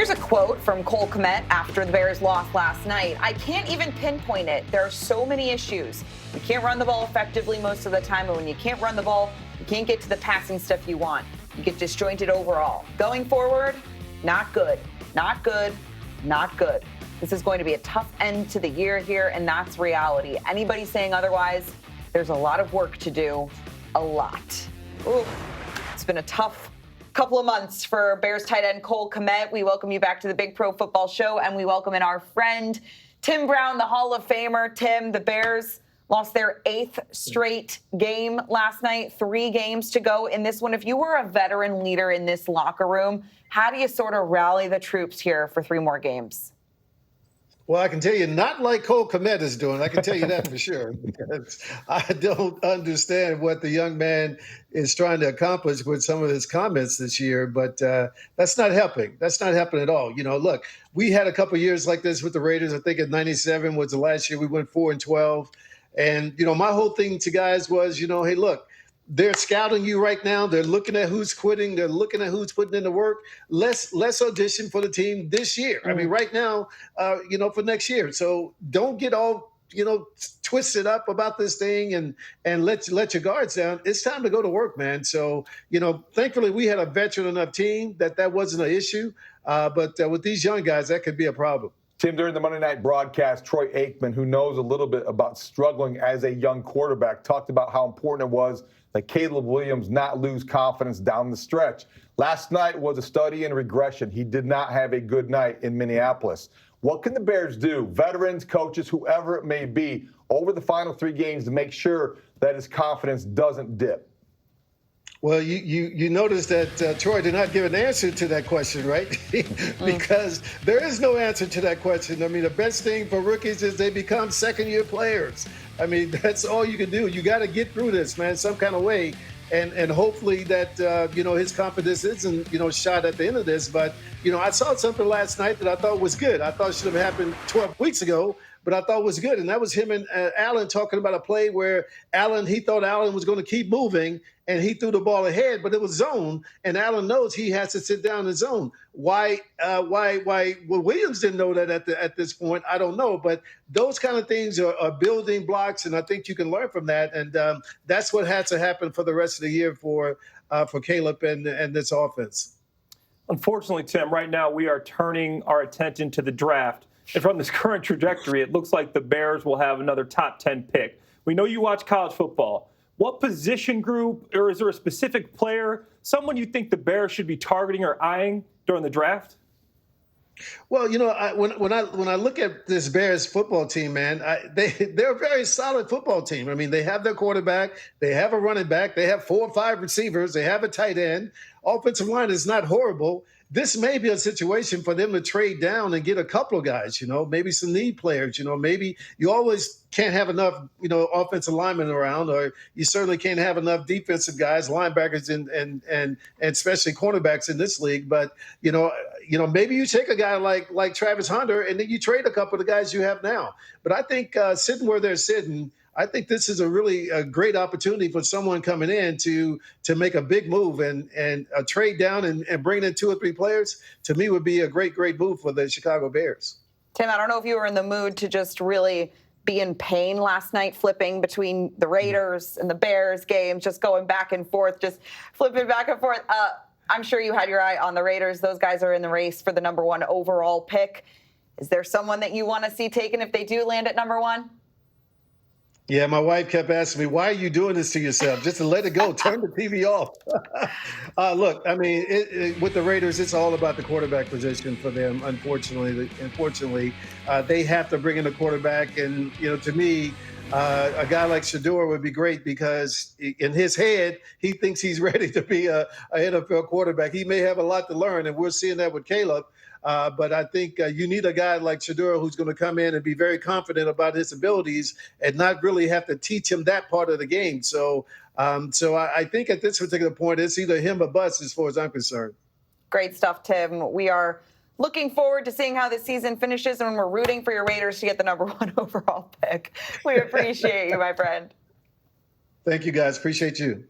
Here's a quote from Cole Kmet after the Bears lost last night. "I can't even pinpoint it. There are so many issues. You can't run the ball effectively most of the time, and when you can't run the ball, you can't get to the passing stuff you want. You get disjointed overall. Going forward, not good, not good, not good." This is going to be a tough end to the year here, and that's reality. Anybody saying otherwise, there's a lot of work to do, a lot. Ooh, it's been a tough couple of months for Bears tight end Cole Kmet. We welcome you back to the Big Pro Football Show, and we welcome in our friend Tim Brown, the Hall of Famer. Tim, the Bears lost their 8th straight game last night, 3 games to go in this one. If you were a veteran leader in this locker room, how do you sort of rally the troops here for 3 more games? Well, I can tell you, not like Cole Kmet is doing. I can tell you that for sure. Because I don't understand what the young man is trying to accomplish with some of his comments this year. But that's not helping. That's not helping at all. You know, look, we had a couple of years like this with the Raiders. I think in '97 was the last year we went 4-12. And, you know, my whole thing to guys was, you know, hey, look, they're scouting you right now. They're looking at who's quitting. They're looking at who's putting in the work. Let's audition for the team this year. I mean, right now, you know, for next year. So don't get all, you know, twisted up about this thing and let your guards down. It's time to go to work, man. So, you know, thankfully we had a veteran enough team that wasn't an issue. But with these young guys, that could be a problem. Tim, during the Monday night broadcast, Troy Aikman, who knows a little bit about struggling as a young quarterback, talked about how important it was that Caleb Williams not lose confidence down the stretch. Last night was a study in regression. He did not have a good night in Minneapolis. What can the Bears do, veterans, coaches, whoever it may be, over the final 3 games to make sure that his confidence doesn't dip? Well, you notice that Troy did not give an answer to that question, right? Because there is no answer to that question. I mean, the best thing for rookies is they become second-year players. I mean, that's all you can do. You got to get through this, man, some kind of way. And hopefully that, you know, his confidence isn't, you know, shot at the end of this. But, you know, I saw something last night that I thought was good. I thought should have happened 12 weeks ago, but I thought was good. And that was him and Allen talking about a play where he thought Allen was going to keep moving, and he threw the ball ahead, but it was zone. And Allen knows he has to sit down in zone. Why Williams didn't know that at this point, I don't know. But those kind of things are building blocks, and I think you can learn from that. And that's what has to happen for the rest of the year for Caleb and this offense. Unfortunately, Tim, right now we are turning our attention to the draft. And from this current trajectory, it looks like the Bears will have another top 10 pick. We know you watch college football. What position group, or is there a specific player, someone you think the Bears should be targeting or eyeing during the draft? Well, you know, when I look at this Bears football team, man, they're a very solid football team. I mean, they have their quarterback, they have a running back, they have 4 or 5 receivers, they have a tight end. Offensive line is not horrible. This may be a situation for them to trade down and get a couple of guys, you know, maybe some need players, you know, maybe you always can't have enough, you know, offensive linemen around, or you certainly can't have enough defensive guys, linebackers and especially cornerbacks in this league. But, you know, maybe you take a guy like Travis Hunter and then you trade a couple of the guys you have now. But I think sitting where they're sitting, I think this is a great opportunity for someone coming in to make a big move and a trade down and bring in 2 or 3 players. To me, would be a great move for the Chicago Bears. Tim, I don't know if you were in the mood to just really be in pain last night, flipping between the Raiders and the Bears games, just going back and forth, just flipping back and forth. I'm sure you had your eye on the Raiders. Those guys are in the race for the number 1 overall pick. Is there someone that you want to see taken if they do land at number 1? Yeah, my wife kept asking me, why are you doing this to yourself? Just to let it go. Turn the TV off. Look, I mean, with the Raiders, it's all about the quarterback position for them, unfortunately. They have to bring in a quarterback. And, you know, to me, a guy like Shedeur would be great because in his head, he thinks he's ready to be a NFL quarterback. He may have a lot to learn, and we're seeing that with Caleb. But I think you need a guy like Shedeur who's going to come in and be very confident about his abilities and not really have to teach him that part of the game. So I think at this particular point, it's either him or bust as far as I'm concerned. Great stuff, Tim. We are looking forward to seeing how the season finishes, and we're rooting for your Raiders to get the number 1 overall pick. We appreciate you, my friend. Thank you, guys. Appreciate you.